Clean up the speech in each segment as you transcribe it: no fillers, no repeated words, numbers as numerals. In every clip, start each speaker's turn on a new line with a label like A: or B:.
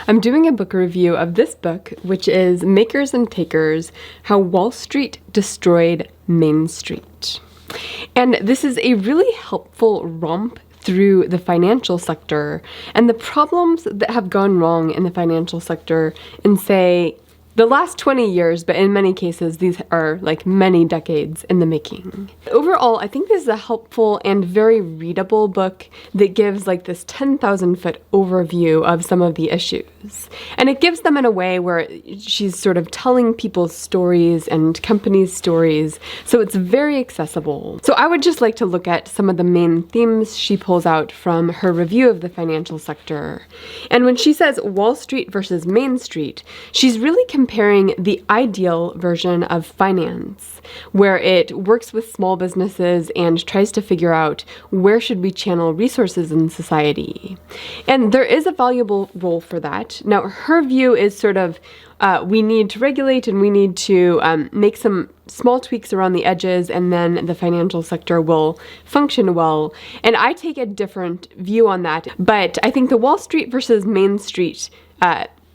A: I'm doing a book review of this book, which is Makers and Takers: How Wall Street Destroyed Main Street. And this is a really helpful romp through the financial sector and the problems that have gone wrong in the financial sector in, say, the last 20 years, but in many cases, these are like many decades in the making. Overall, I think this is a helpful and very readable book that gives like this 10,000-foot overview of some of the issues. And it gives them in a way where she's sort of telling people's stories and companies' stories, so it's very accessible. So I would just like to look at some of the main themes she pulls out from her review of the financial sector. And when she says Wall Street versus Main Street, she's really comparing the ideal version of finance, where it works with small businesses and tries to figure out where should we channel resources in society. And there is a valuable role for that. Now, her view is sort of we need to regulate and we need to make some small tweaks around the edges, and then the financial sector will function well. And I take a different view on that, but I think the Wall Street versus Main Street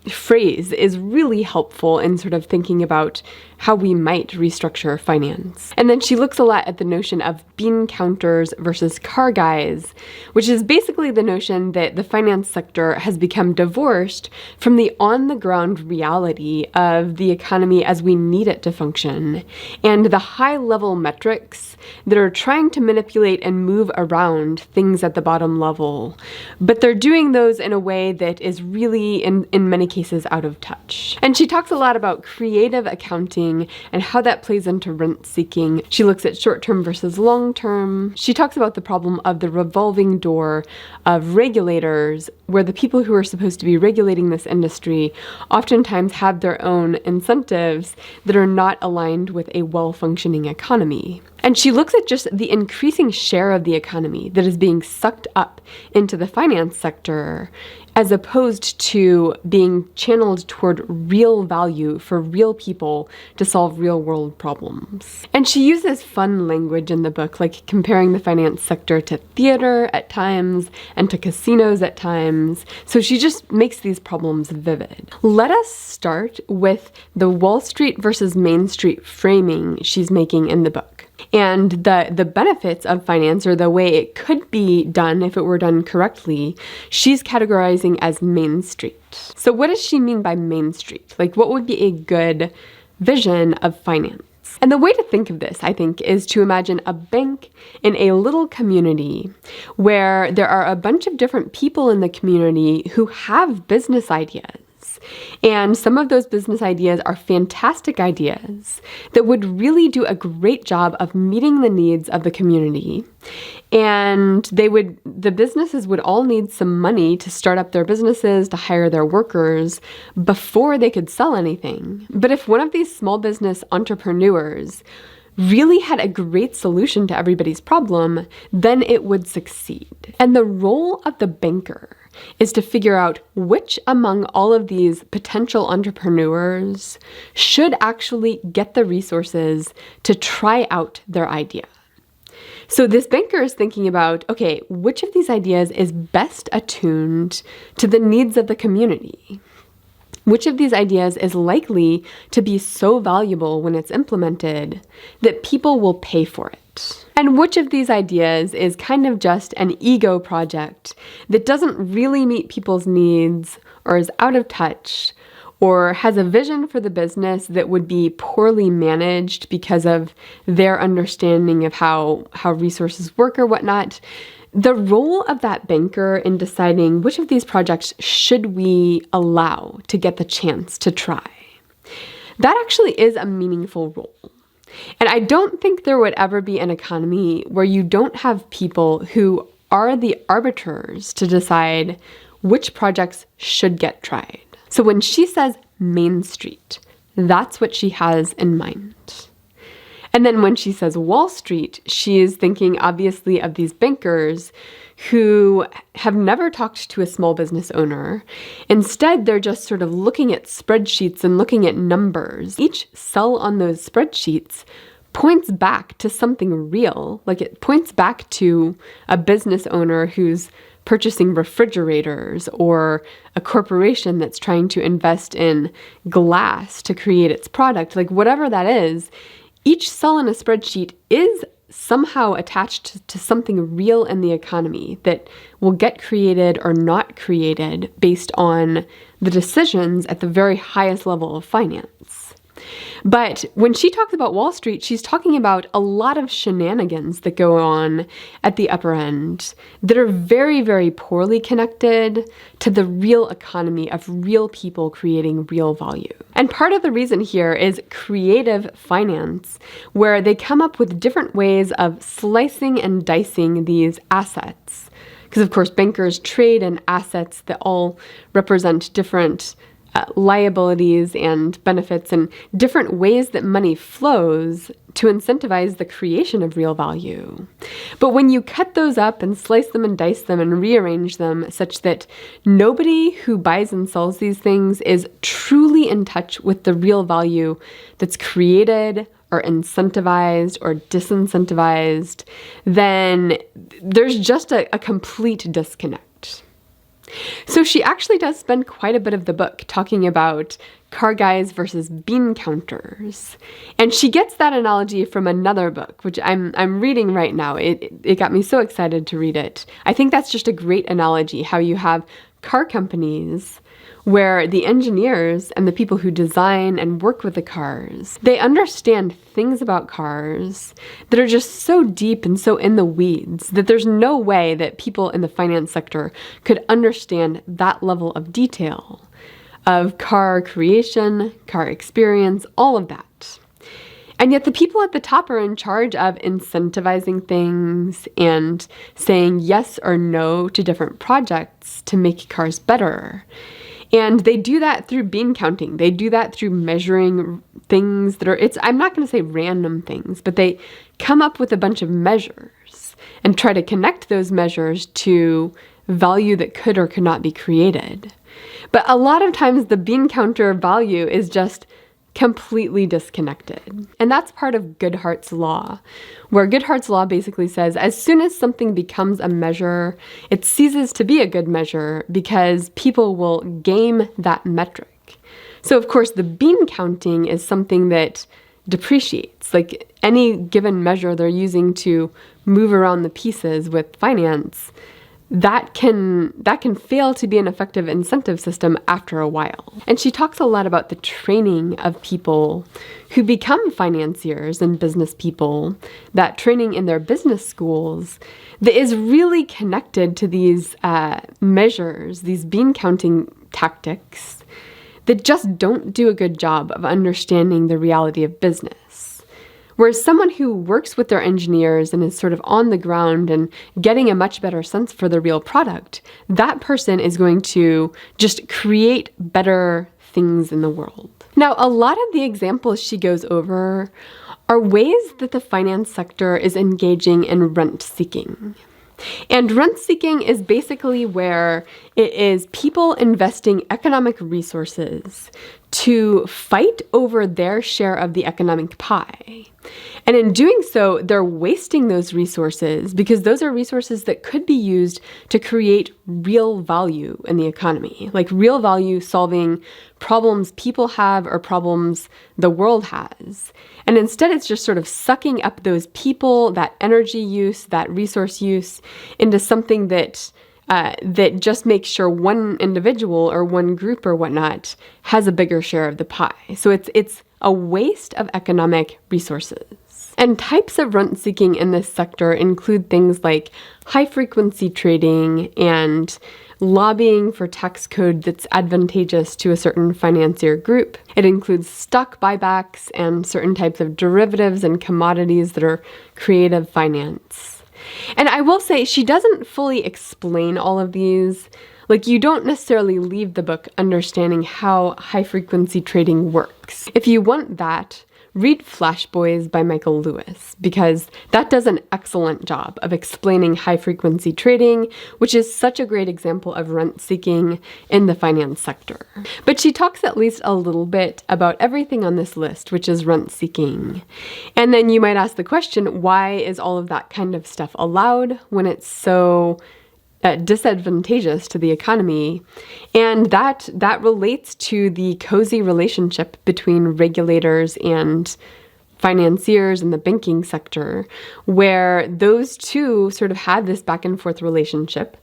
A: phrase is really helpful in sort of thinking about how we might restructure finance. And then she looks a lot at the notion of bean counters versus car guys, which is basically the notion that the finance sector has become divorced from the on-the-ground reality of the economy as we need it to function, and the high-level metrics that are trying to manipulate and move around things at the bottom level. But they're doing those in a way that is really, in many cases, out of touch. And she talks a lot about creative accounting and how that plays into rent-seeking. She looks at short-term versus long-term. She talks about the problem of the revolving door of regulators, where the people who are supposed to be regulating this industry oftentimes have their own incentives that are not aligned with a well-functioning economy. And she looks at just the increasing share of the economy that is being sucked up into the finance sector, as opposed to being channeled toward real value for real people to solve real world problems. And she uses fun language in the book, like comparing the finance sector to theater at times and to casinos at times. So she just makes these problems vivid. Let us start with the Wall Street versus Main Street framing she's making in the book, and the benefits of finance, or the way it could be done if it were done correctly, she's categorizing as Main Street. So what does she mean by Main Street? Like, what would be a good vision of finance? And the way to think of this, I think, is to imagine a bank in a little community where there are a bunch of different people in the community who have business ideas. And some of those business ideas are fantastic ideas that would really do a great job of meeting the needs of the community. And the businesses would all need some money to start up their businesses, to hire their workers before they could sell anything. But if one of these small business entrepreneurs really had a great solution to everybody's problem, then it would succeed. And the role of the banker is to figure out which among all of these potential entrepreneurs should actually get the resources to try out their idea. So this banker is thinking about, okay, which of these ideas is best attuned to the needs of the community? Which of these ideas is likely to be so valuable when it's implemented that people will pay for it? And which of these ideas is kind of just an ego project that doesn't really meet people's needs, or is out of touch, or has a vision for the business that would be poorly managed because of their understanding of how resources work or whatnot? The role of that banker in deciding which of these projects should we allow to get the chance to try, that actually is a meaningful role. And I don't think there would ever be an economy where you don't have people who are the arbiters to decide which projects should get tried. So when she says Main Street, that's what she has in mind. And then when she says Wall Street, she is thinking obviously of these bankers who have never talked to a small business owner. Instead, they're just sort of looking at spreadsheets and looking at numbers. Each cell on those spreadsheets points back to something real. Like, it points back to a business owner who's purchasing refrigerators, or a corporation that's trying to invest in glass to create its product, like whatever that is, each cell in a spreadsheet is somehow attached to something real in the economy that will get created or not created based on the decisions at the very highest level of finance. But when she talks about Wall Street, she's talking about a lot of shenanigans that go on at the upper end that are very, very poorly connected to the real economy of real people creating real value. And part of the reason here is creative finance, where they come up with different ways of slicing and dicing these assets. Because of course, bankers trade in assets that all represent different liabilities and benefits and different ways that money flows to incentivize the creation of real value. But when you cut those up and slice them and dice them and rearrange them such that nobody who buys and sells these things is truly in touch with the real value that's created or incentivized or disincentivized, then there's just a complete disconnect. So she actually does spend quite a bit of the book talking about car guys versus bean counters. And she gets that analogy from another book, which I'm reading right now. It got me so excited to read it. I think that's just a great analogy, how you have car companies where the engineers and the people who design and work with the cars, they understand things about cars that are just so deep and so in the weeds that there's no way that people in the finance sector could understand that level of detail of car creation, car experience, all of that. And yet the people at the top are in charge of incentivizing things and saying yes or no to different projects to make cars better. And they do that through bean counting. They do that through measuring things that are, I'm not going to say random things, but they come up with a bunch of measures and try to connect those measures to value that could or could not be created. But a lot of times the bean counter value is just completely disconnected. And that's part of Goodhart's law, where Goodhart's law basically says as soon as something becomes a measure, it ceases to be a good measure because people will game that metric. So of course the bean counting is something that depreciates. Like any given measure they're using to move around the pieces with finance, that can fail to be an effective incentive system after a while. And she talks a lot about the training of people who become financiers and business people, that training in their business schools that is really connected to these measures, these bean counting tactics that just don't do a good job of understanding the reality of business. Whereas someone who works with their engineers and is sort of on the ground and getting a much better sense for the real product, that person is going to just create better things in the world. Now, a lot of the examples she goes over are ways that the finance sector is engaging in rent seeking. And rent seeking is basically where it is people investing economic resources to fight over their share of the economic pie. And in doing so, they're wasting those resources because those are resources that could be used to create real value in the economy, like real value solving problems people have or problems the world has. And instead, it's just sort of sucking up those people, that energy use, that resource use into something that just makes sure one individual or one group or whatnot has a bigger share of the pie. So it's a waste of economic resources. And types of rent seeking in this sector include things like high-frequency trading and lobbying for tax code that's advantageous to a certain financier group. It includes stock buybacks and certain types of derivatives and commodities that are creative finance. And I will say, she doesn't fully explain all of these. Like, you don't necessarily leave the book understanding how high-frequency trading works. If you want that, read Flash Boys by Michael Lewis, because that does an excellent job of explaining high-frequency trading, which is such a great example of rent-seeking in the finance sector. But she talks at least a little bit about everything on this list, which is rent-seeking. And then you might ask the question, why is all of that kind of stuff allowed when it's so disadvantageous to the economy. And that relates to the cozy relationship between regulators and financiers in the banking sector, where those two sort of had this back and forth relationship.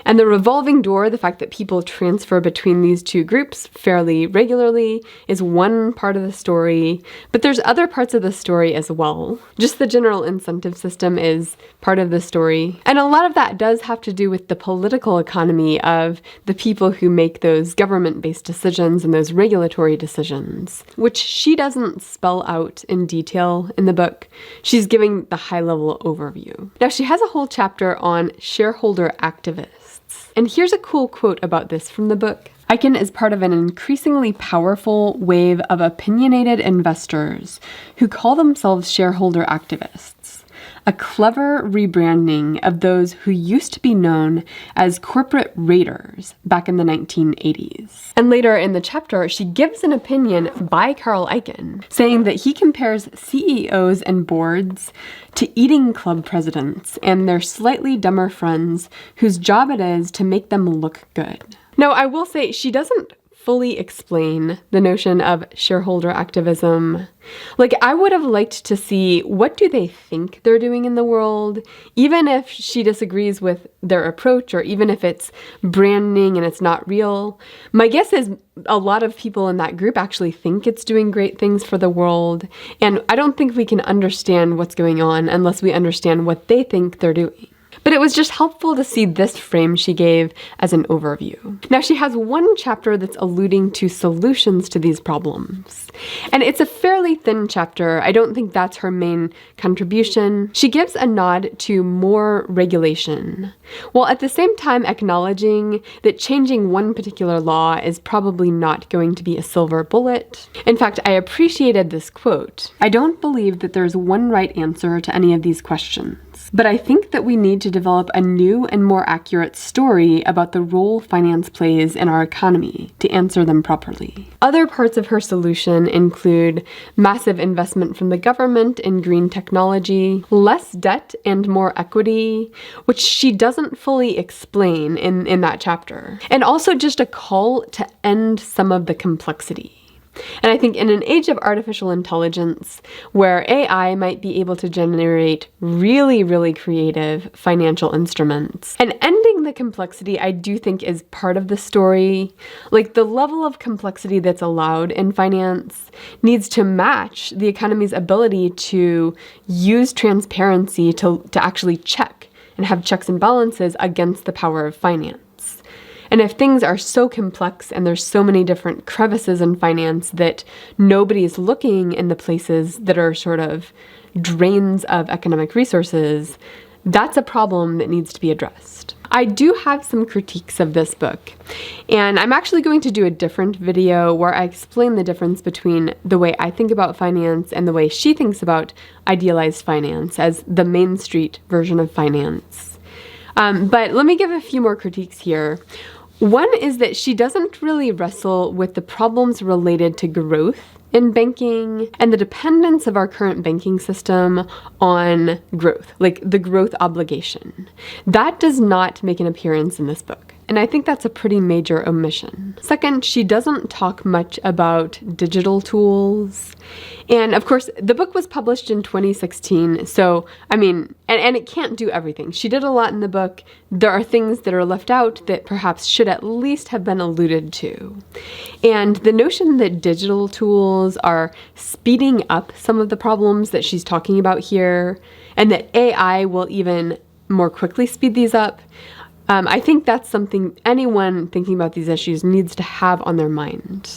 A: And the revolving door, the fact that people transfer between these two groups fairly regularly, is one part of the story, but there's other parts of the story as well. Just the general incentive system is part of the story. And a lot of that does have to do with the political economy of the people who make those government-based decisions and those regulatory decisions, which she doesn't spell out in detail in the book. She's giving the high-level overview. Now, she has a whole chapter on shareholder activists. And here's a cool quote about this from the book. ICON is part of an increasingly powerful wave of opinionated investors who call themselves shareholder activists, a clever rebranding of those who used to be known as corporate raiders back in the 1980s. And later in the chapter, she gives an opinion by Carl Icahn, saying that he compares CEOs and boards to eating club presidents and their slightly dumber friends whose job it is to make them look good. Now, I will say she doesn't fully explain the notion of shareholder activism. Like, I would have liked to see what do they think they're doing in the world, even if she disagrees with their approach or even if it's branding and it's not real. My guess is a lot of people in that group actually think it's doing great things for the world, and I don't think we can understand what's going on unless we understand what they think they're doing. But it was just helpful to see this frame she gave as an overview. Now, she has one chapter that's alluding to solutions to these problems. And it's a fairly thin chapter. I don't think that's her main contribution. She gives a nod to more regulation, while at the same time acknowledging that changing one particular law is probably not going to be a silver bullet. In fact, I appreciated this quote. "I don't believe that there's one right answer to any of these questions. But I think that we need to develop a new and more accurate story about the role finance plays in our economy to answer them properly." Other parts of her solution include massive investment from the government in green technology, less debt and more equity, which she doesn't fully explain in that chapter, and also just a call to end some of the complexity. And I think in an age of artificial intelligence, where AI might be able to generate really, really creative financial instruments, and ending the complexity, I do think is part of the story. Like, the level of complexity that's allowed in finance needs to match the economy's ability to use transparency to actually check and have checks and balances against the power of finance. And if things are so complex and there's so many different crevices in finance that nobody's looking in the places that are sort of drains of economic resources, that's a problem that needs to be addressed. I do have some critiques of this book, and I'm actually going to do a different video where I explain the difference between the way I think about finance and the way she thinks about idealized finance as the Main Street version of finance. But let me give a few more critiques here. One is that she doesn't really wrestle with the problems related to growth in banking and the dependence of our current banking system on growth, like the growth obligation. That does not make an appearance in this book. And I think that's a pretty major omission. Second, she doesn't talk much about digital tools. And of course, the book was published in 2016, so, I mean, and it can't do everything. She did a lot in the book. There are things that are left out that perhaps should at least have been alluded to. And the notion that digital tools are speeding up some of the problems that she's talking about here, and that AI will even more quickly speed these up, I think that's something anyone thinking about these issues needs to have on their mind.